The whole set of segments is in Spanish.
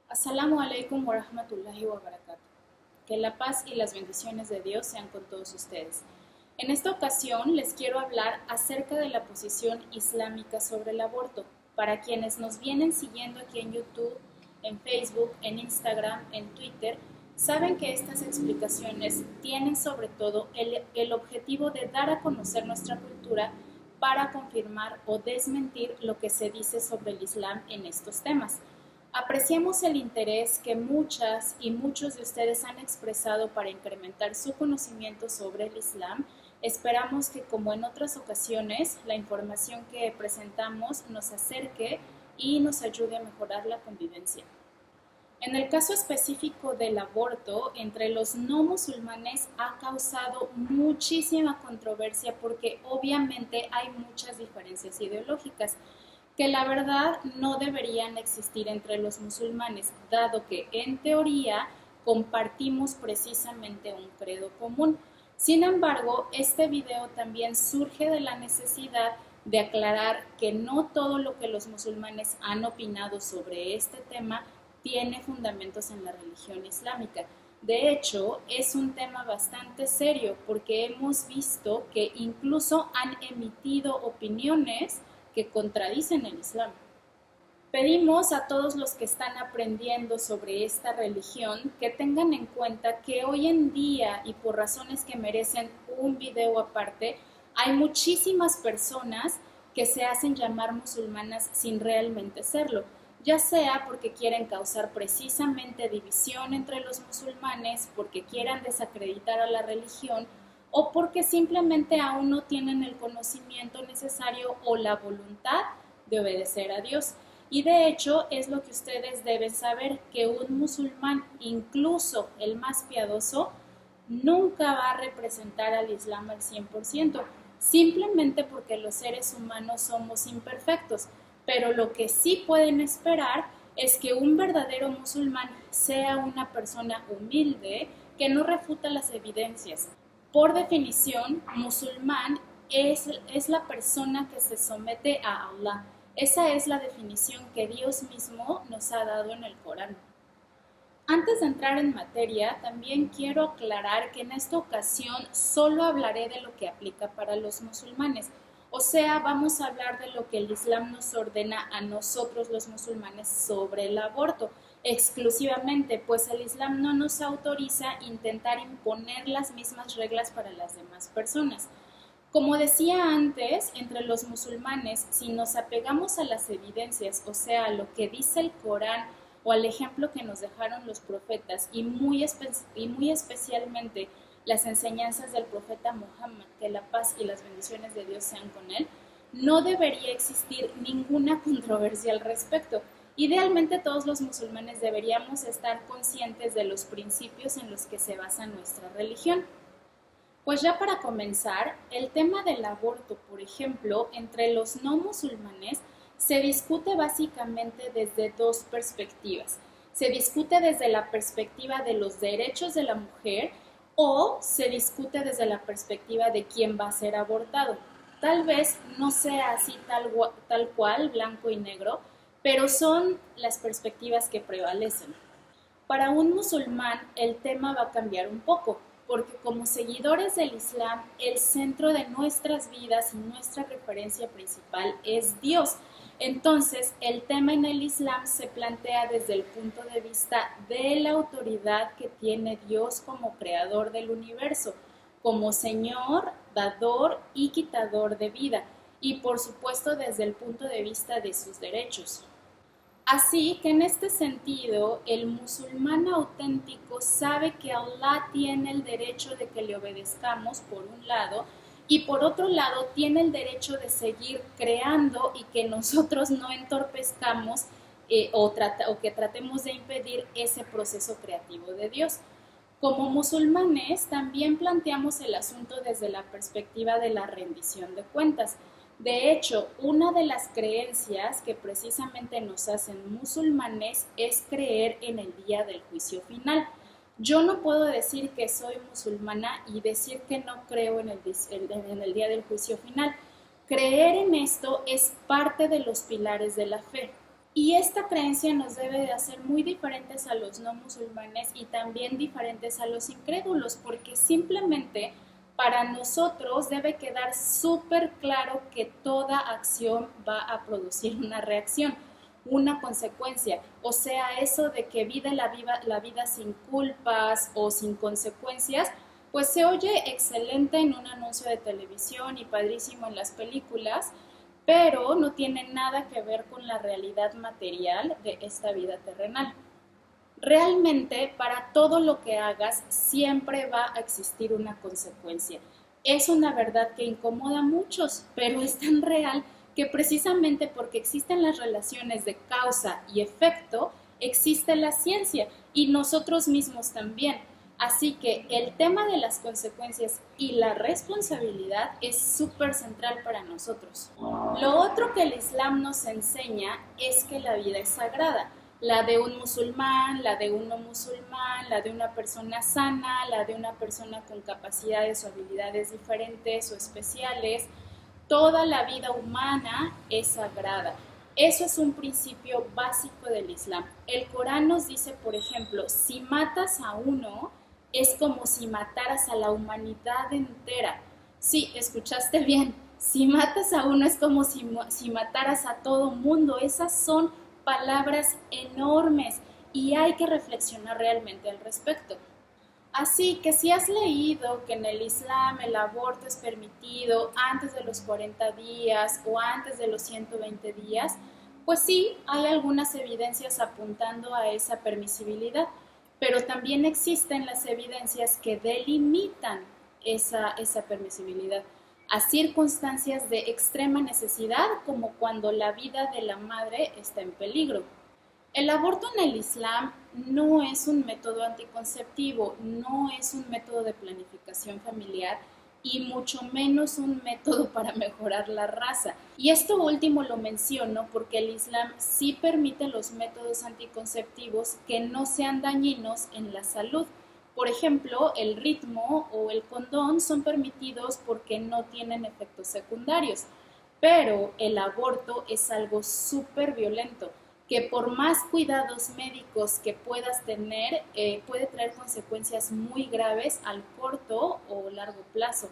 Assalamu alaikum wa rahmatullahi wa barakatuh. Que la paz y las bendiciones de Dios sean con todos ustedes. En esta ocasión les quiero hablar acerca de la posición islámica sobre el aborto. Para quienes nos vienen siguiendo aquí en YouTube, en Facebook, en Instagram, en Twitter, saben que estas explicaciones tienen sobre todo el objetivo de dar a conocer nuestra cultura para confirmar o desmentir lo que se dice sobre el Islam en estos temas. Apreciamos el interés que muchas y muchos de ustedes han expresado para incrementar su conocimiento sobre el Islam. Esperamos que, como en otras ocasiones, la información que presentamos nos acerque y nos ayude a mejorar la convivencia. En el caso específico del aborto, entre los no musulmanes ha causado muchísima controversia porque obviamente hay muchas diferencias ideológicas que la verdad no deberían existir entre los musulmanes, dado que en teoría compartimos precisamente un credo común. Sin embargo, este video también surge de la necesidad de aclarar que no todo lo que los musulmanes han opinado sobre este tema tiene fundamentos en la religión islámica. De hecho, es un tema bastante serio porque hemos visto que incluso han emitido opiniones que contradicen el Islam. Pedimos a todos los que están aprendiendo sobre esta religión que tengan en cuenta que hoy en día, y por razones que merecen un video aparte, hay muchísimas personas que se hacen llamar musulmanas sin realmente serlo, ya sea porque quieren causar precisamente división entre los musulmanes, porque quieran desacreditar a la religión o porque simplemente aún no tienen el conocimiento necesario o la voluntad de obedecer a Dios. Y de hecho es lo que ustedes deben saber, que un musulmán, incluso el más piadoso, nunca va a representar al Islam al 100%, simplemente porque los seres humanos somos imperfectos, pero lo que sí pueden esperar es que un verdadero musulmán sea una persona humilde que no refuta las evidencias. Por definición, musulmán es la persona que se somete a Allah. Esa es la definición que Dios mismo nos ha dado en el Corán. Antes de entrar en materia, también quiero aclarar que en esta ocasión solo hablaré de lo que aplica para los musulmanes. O sea, vamos a hablar de lo que el Islam nos ordena a nosotros los musulmanes sobre el aborto exclusivamente, pues el Islam no nos autoriza intentar imponer las mismas reglas para las demás personas. Como decía antes, entre los musulmanes, si nos apegamos a las evidencias, o sea, a lo que dice el Corán o al ejemplo que nos dejaron los profetas y muy especialmente las enseñanzas del profeta Muhammad, que la paz y las bendiciones de Dios sean con él, no debería existir ninguna controversia al respecto. Idealmente todos los musulmanes deberíamos estar conscientes de los principios en los que se basa nuestra religión. Pues ya para comenzar, el tema del aborto, por ejemplo, entre los no musulmanes se discute básicamente desde dos perspectivas. Se discute desde la perspectiva de los derechos de la mujer o se discute desde la perspectiva de quién va a ser abortado. Tal vez no sea así tal cual, blanco y negro, pero son las perspectivas que prevalecen. Para un musulmán el tema va a cambiar un poco, porque como seguidores del Islam, el centro de nuestras vidas y nuestra referencia principal es Dios. Entonces, el tema en el Islam se plantea desde el punto de vista de la autoridad que tiene Dios como creador del universo, como Señor, dador y quitador de vida, y por supuesto desde el punto de vista de sus derechos. Así que en este sentido, el musulmán auténtico sabe que Allah tiene el derecho de que le obedezcamos por un lado y por otro lado tiene el derecho de seguir creando y que nosotros no entorpezcamos o que tratemos de impedir ese proceso creativo de Dios. Como musulmanes también planteamos el asunto desde la perspectiva de la rendición de cuentas. De hecho, una de las creencias que precisamente nos hacen musulmanes es creer en el día del juicio final. Yo no puedo decir que soy musulmana y decir que no creo en el día del juicio final. Creer en esto es parte de los pilares de la fe. Y esta creencia nos debe de hacer muy diferentes a los no musulmanes y también diferentes a los incrédulos, porque simplemente para nosotros debe quedar súper claro que toda acción va a producir una reacción, una consecuencia. O sea, eso de que vive la vida sin culpas o sin consecuencias, pues se oye excelente en un anuncio de televisión y padrísimo en las películas, pero no tiene nada que ver con la realidad material de esta vida terrenal. Realmente para todo lo que hagas siempre va a existir una consecuencia. Es una verdad que incomoda a muchos, pero es tan real que precisamente porque existen las relaciones de causa y efecto, existe la ciencia y nosotros mismos también. Así que el tema de las consecuencias y la responsabilidad es súper central para nosotros. Lo otro que el Islam nos enseña es que la vida es sagrada. La de un musulmán, la de un no musulmán, la de una persona sana, la de una persona con capacidades o habilidades diferentes o especiales. Toda la vida humana es sagrada. Eso es un principio básico del Islam. El Corán nos dice, por ejemplo, si matas a uno, es como si mataras a la humanidad entera. Sí, escuchaste bien. Si matas a uno, es como si mataras a todo mundo. Esas son palabras enormes y hay que reflexionar realmente al respecto. Así que si has leído que en el Islam el aborto es permitido antes de los 40 días o antes de los 120 días, pues sí, hay algunas evidencias apuntando a esa permisibilidad, pero también existen las evidencias que delimitan esa permisibilidad a circunstancias de extrema necesidad, como cuando la vida de la madre está en peligro. El aborto en el Islam no es un método anticonceptivo, no es un método de planificación familiar y mucho menos un método para mejorar la raza. Y esto último lo menciono porque el Islam sí permite los métodos anticonceptivos que no sean dañinos en la salud. Por ejemplo, el ritmo o el condón son permitidos porque no tienen efectos secundarios, pero el aborto es algo súper violento que por más cuidados médicos que puedas tener, puede traer consecuencias muy graves al corto o largo plazo.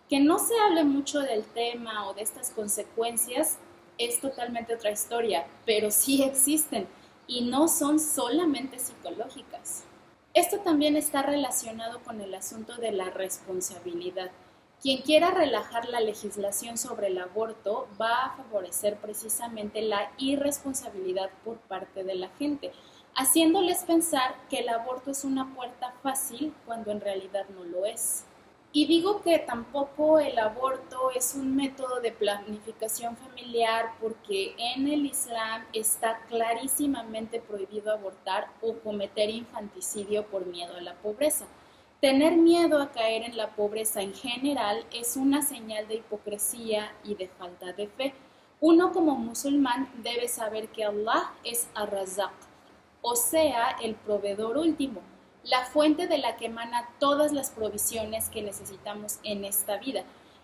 Que no se hable mucho del tema o de estas consecuencias es totalmente otra historia, pero sí existen y no son solamente psicológicas. Esto también está relacionado con el asunto de la responsabilidad. Quien quiera relajar la legislación sobre el aborto va a favorecer precisamente la irresponsabilidad por parte de la gente, haciéndoles pensar que el aborto es una puerta fácil cuando en realidad no lo es. Y digo que tampoco el aborto es un método de planificación familiar porque en el Islam está clarísimamente prohibido abortar o cometer infanticidio por miedo a la pobreza. Tener miedo a caer en la pobreza en general es una señal de hipocresía y de falta de fe. Uno como musulmán debe saber que Allah es Ar-Razzaq, o sea, el proveedor último, la fuente de la que emana todas las provisiones que necesitamos en esta vida.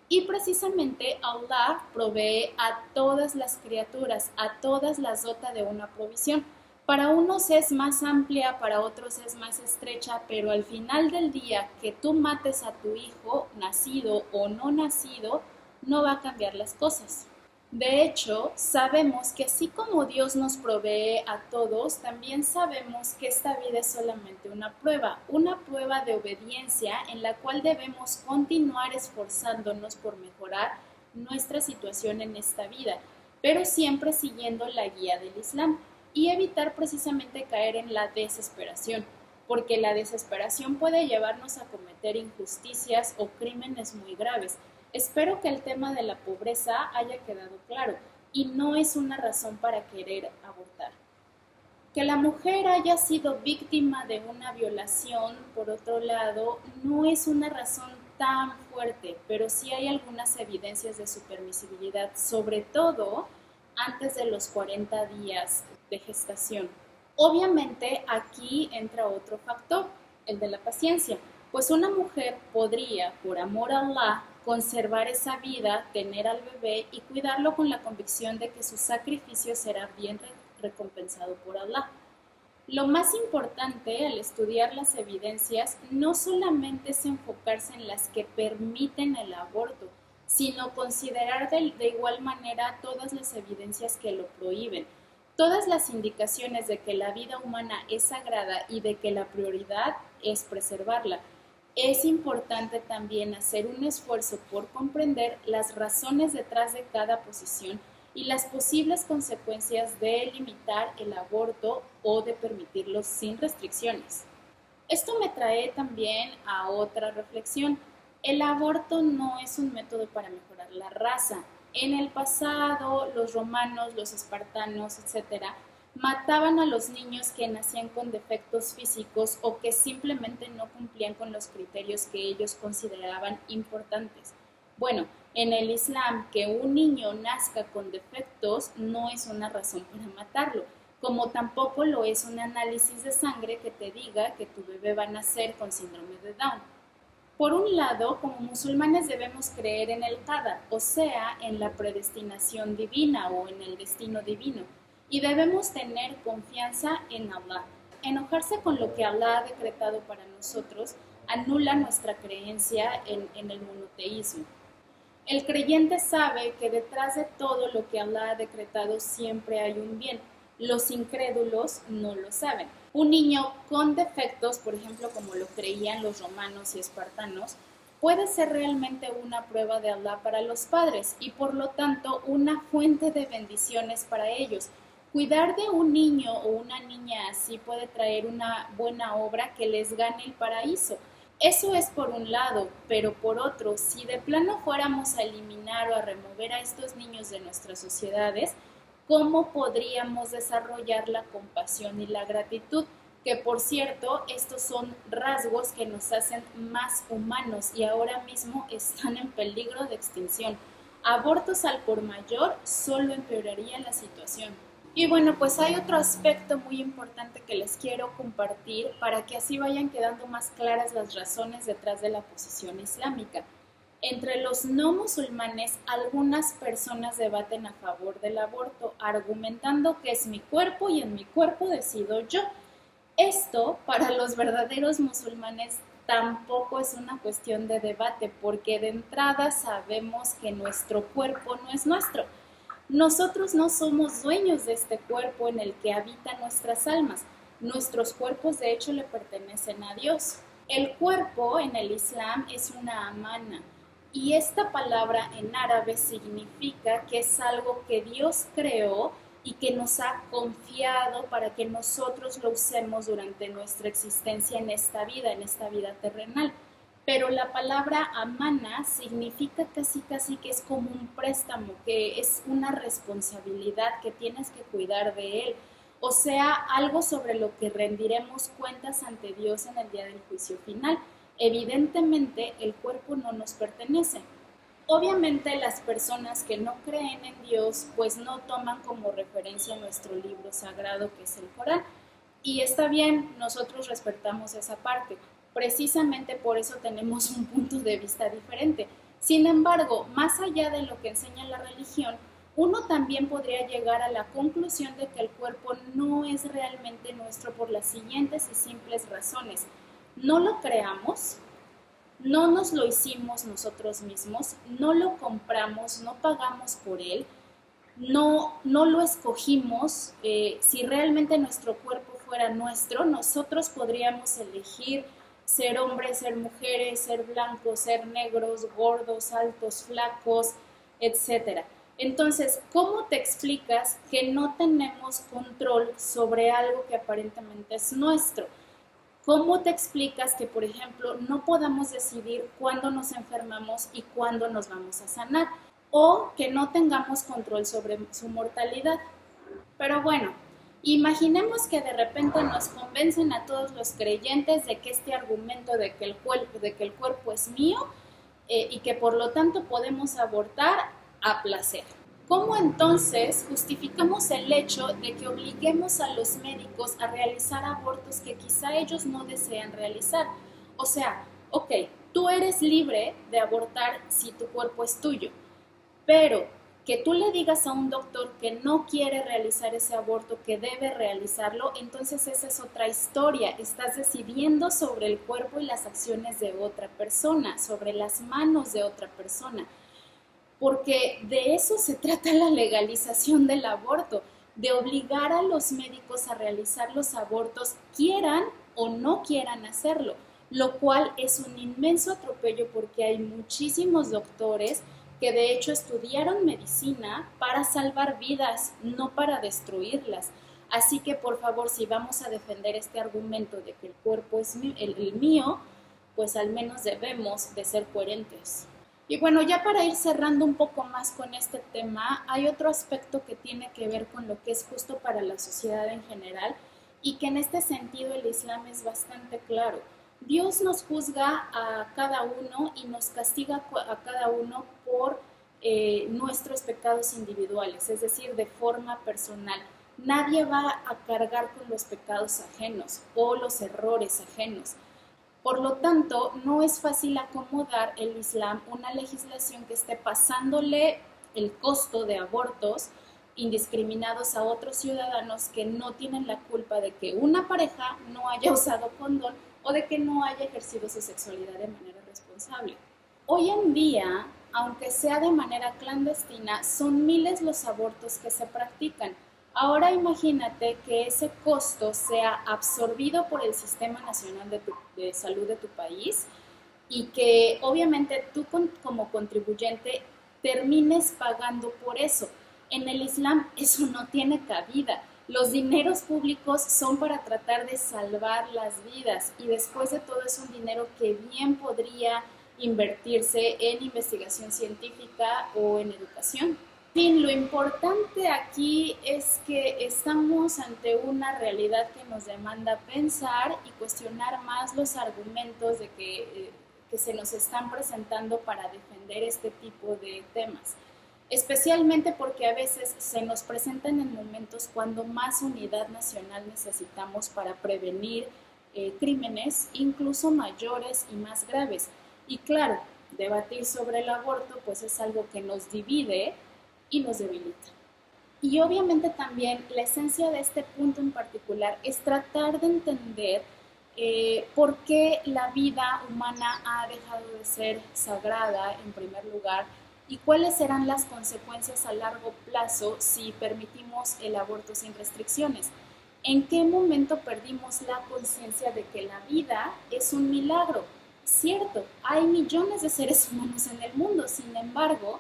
Y precisamente Allah provee a todas las criaturas, a todas las dota de una provisión. Para unos es más amplia, para otros es más estrecha, pero al final del día que tú mates a tu hijo, nacido o no nacido, no va a cambiar las cosas. De hecho, sabemos que así como Dios nos provee a todos, también sabemos que esta vida es solamente una prueba de obediencia en la cual debemos continuar esforzándonos por mejorar nuestra situación en esta vida, pero siempre siguiendo la guía del Islam y evitar precisamente caer en la desesperación, porque la desesperación puede llevarnos a cometer injusticias o crímenes muy graves. Espero que el tema de la pobreza haya quedado claro y no es una razón para querer abortar. Que la mujer haya sido víctima de una violación, por otro lado, no es una razón tan fuerte, pero sí hay algunas evidencias de su permisibilidad, sobre todo antes de los 40 días de gestación. Obviamente aquí entra otro factor, el de la paciencia, pues una mujer podría, por amor a Allah, conservar esa vida, tener al bebé y cuidarlo con la convicción de que su sacrificio será bien recompensado por Allah. Lo más importante al estudiar las evidencias no solamente es enfocarse en las que permiten el aborto, sino considerar de igual manera todas las evidencias que lo prohíben. Todas las indicaciones de que la vida humana es sagrada y de que la prioridad es preservarla. Es importante también hacer un esfuerzo por comprender las razones detrás de cada posición y las posibles consecuencias de limitar el aborto o de permitirlo sin restricciones. Esto me trae también a otra reflexión. El aborto no es un método para mejorar la raza. En el pasado, los romanos, los espartanos, etcétera, mataban a los niños que nacían con defectos físicos o que simplemente no cumplían con los criterios que ellos consideraban importantes. Bueno, en el Islam, que un niño nazca con defectos no es una razón para matarlo, como tampoco lo es un análisis de sangre que te diga que tu bebé va a nacer con síndrome de Down. Por un lado, como musulmanes debemos creer en el qadar, o sea, en la predestinación divina o en el destino divino, y debemos tener confianza en Allah. Enojarse con lo que Allah ha decretado para nosotros anula nuestra creencia en el monoteísmo. El creyente sabe que detrás de todo lo que Allah ha decretado siempre hay un bien. Los incrédulos no lo saben. Un niño con defectos, por ejemplo, como lo creían los romanos y espartanos, puede ser realmente una prueba de Allah para los padres y por lo tanto una fuente de bendiciones para ellos. Cuidar de un niño o una niña así puede traer una buena obra que les gane el paraíso. Eso es por un lado, pero por otro, si de plano fuéramos a eliminar o a remover a estos niños de nuestras sociedades, ¿cómo podríamos desarrollar la compasión y la gratitud? Que por cierto, estos son rasgos que nos hacen más humanos y ahora mismo están en peligro de extinción. Abortos al por mayor solo empeoraría la situación. Y bueno, pues hay otro aspecto muy importante que les quiero compartir para que así vayan quedando más claras las razones detrás de la posición islámica. Entre los no musulmanes, algunas personas debaten a favor del aborto, argumentando que es mi cuerpo y en mi cuerpo decido yo. Esto, para los verdaderos musulmanes, tampoco es una cuestión de debate, porque de entrada sabemos que nuestro cuerpo no es nuestro. Nosotros no somos dueños de este cuerpo en el que habitan nuestras almas. Nuestros cuerpos de hecho le pertenecen a Dios. El cuerpo en el Islam es una amana y esta palabra en árabe significa que es algo que Dios creó y que nos ha confiado para que nosotros lo usemos durante nuestra existencia en esta vida terrenal. Pero la palabra amana significa casi que es como un préstamo, que es una responsabilidad que tienes que cuidar de él. O sea, algo sobre lo que rendiremos cuentas ante Dios en el día del juicio final. Evidentemente, el cuerpo no nos pertenece. Obviamente, las personas que no creen en Dios, pues no toman como referencia nuestro libro sagrado, que es el Corán. Y está bien, nosotros respetamos esa parte. Precisamente por eso tenemos un punto de vista diferente. Sin embargo, más allá de lo que enseña la religión, uno también podría llegar a la conclusión de que el cuerpo no es realmente nuestro por las siguientes y simples razones. No lo creamos, no nos lo hicimos nosotros mismos, no lo compramos, no pagamos por él, no lo escogimos. Si realmente nuestro cuerpo fuera nuestro, nosotros podríamos elegir ser hombres, ser mujeres, ser blancos, ser negros, gordos, altos, flacos, etc. Entonces, ¿cómo te explicas que no tenemos control sobre algo que aparentemente es nuestro? ¿Cómo te explicas que, por ejemplo, no podamos decidir cuándo nos enfermamos y cuándo nos vamos a sanar? O que no tengamos control sobre su mortalidad. Pero bueno, imaginemos que de repente nos convencen a todos los creyentes de que este argumento de que el cuerpo es mío y que por lo tanto podemos abortar a placer. ¿Cómo entonces justificamos el hecho de que obliguemos a los médicos a realizar abortos que quizá ellos no desean realizar? O sea, tú eres libre de abortar si tu cuerpo es tuyo, pero Que tú le digas a un doctor que no quiere realizar ese aborto, que debe realizarlo, entonces esa es otra historia. Estás decidiendo sobre el cuerpo y las acciones de otra persona, sobre las manos de otra persona. Porque de eso se trata la legalización del aborto, de obligar a los médicos a realizar los abortos, quieran o no quieran hacerlo, lo cual es un inmenso atropello porque hay muchísimos doctores que de hecho estudiaron medicina para salvar vidas, no para destruirlas. Así que por favor, si vamos a defender este argumento de que el cuerpo es el mío, pues al menos debemos de ser coherentes. Y bueno, ya para ir cerrando un poco más con este tema, hay otro aspecto que tiene que ver con lo que es justo para la sociedad en general y que en este sentido el Islam es bastante claro. Dios nos juzga a cada uno y nos castiga a cada uno por nuestros pecados individuales, es decir, de forma personal. Nadie va a cargar con los pecados ajenos o los errores ajenos. Por lo tanto, no es fácil acomodar el Islam una legislación que esté pasándole el costo de abortos indiscriminados a otros ciudadanos que no tienen la culpa de que una pareja no haya usado condón o de que no haya ejercido su sexualidad de manera responsable. Hoy en día, aunque sea de manera clandestina, son miles los abortos que se practican. Ahora imagínate que ese costo sea absorbido por el Sistema Nacional de Salud de tu país y que obviamente tú como contribuyente termines pagando por eso. En el Islam eso no tiene cabida. Los dineros públicos son para tratar de salvar las vidas y después de todo es un dinero que bien podría invertirse en investigación científica o en educación. Fin, lo importante aquí es que estamos ante una realidad que nos demanda pensar y cuestionar más los argumentos de que se nos están presentando para defender este tipo de temas, especialmente porque a veces se nos presentan en momentos cuando más unidad nacional necesitamos para prevenir crímenes incluso mayores y más graves. Y claro, debatir sobre el aborto pues es algo que nos divide y nos debilita. Y obviamente también la esencia de este punto en particular es tratar de entender por qué la vida humana ha dejado de ser sagrada en primer lugar y cuáles serán las consecuencias a largo plazo si permitimos el aborto sin restricciones. ¿En qué momento perdimos la conciencia de que la vida es un milagro? Cierto, hay millones de seres humanos en el mundo, sin embargo,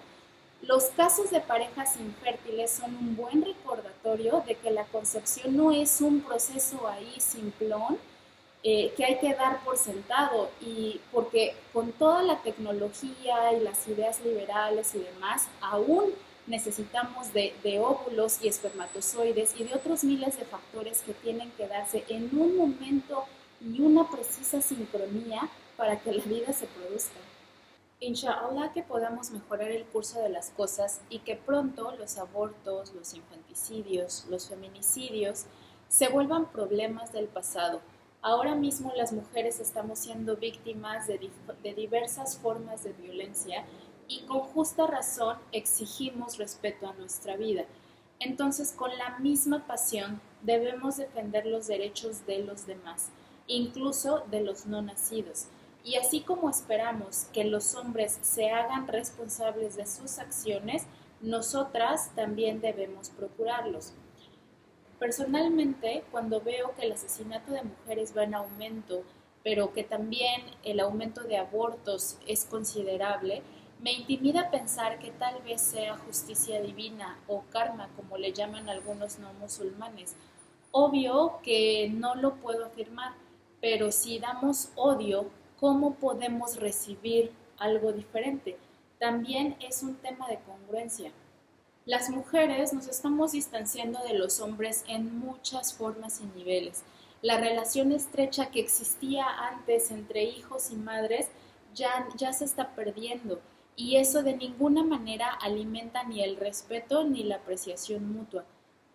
los casos de parejas infértiles son un buen recordatorio de que la concepción no es un proceso ahí simplón que hay que dar por sentado y porque con toda la tecnología y las ideas liberales y demás, aún necesitamos de óvulos y espermatozoides y de otros miles de factores que tienen que darse en un momento y una precisa sincronía para que la vida se produzca. Inshallah que podamos mejorar el curso de las cosas y que pronto los abortos, los infanticidios, los feminicidios se vuelvan problemas del pasado. Ahora mismo las mujeres estamos siendo víctimas de diversas formas de violencia y con justa razón exigimos respeto a nuestra vida. Entonces, con la misma pasión debemos defender los derechos de los demás, incluso de los no nacidos. Y así como esperamos que los hombres se hagan responsables de sus acciones, nosotras también debemos procurarlos. Personalmente, cuando veo que el asesinato de mujeres va en aumento, pero que también el aumento de abortos es considerable, me intimida pensar que tal vez sea justicia divina o karma, como le llaman algunos no musulmanes. Obvio que no lo puedo afirmar, pero si damos odio, ¿cómo podemos recibir algo diferente? También es un tema de congruencia. Las mujeres nos estamos distanciando de los hombres en muchas formas y niveles. La relación estrecha que existía antes entre hijos y madres ya se está perdiendo y eso de ninguna manera alimenta ni el respeto ni la apreciación mutua.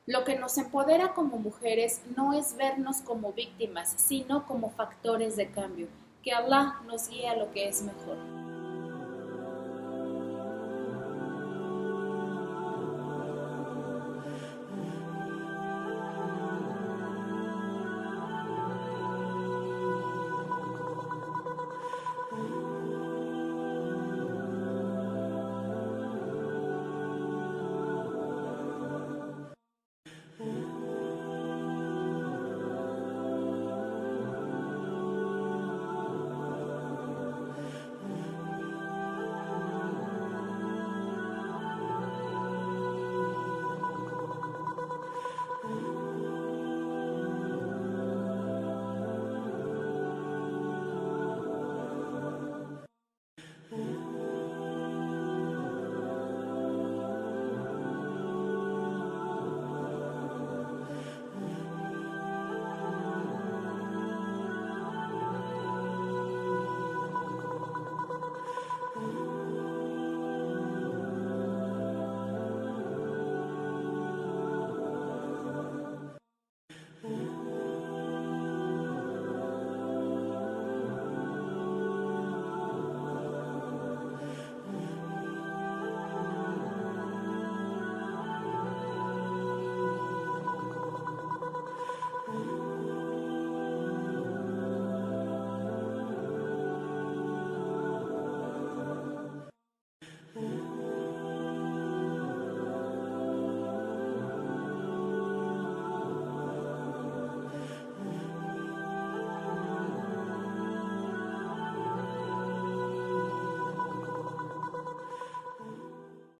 Lo que nos empodera como mujeres no es vernos como víctimas, sino como factores de cambio. Que Allah nos guíe a lo que es mejor.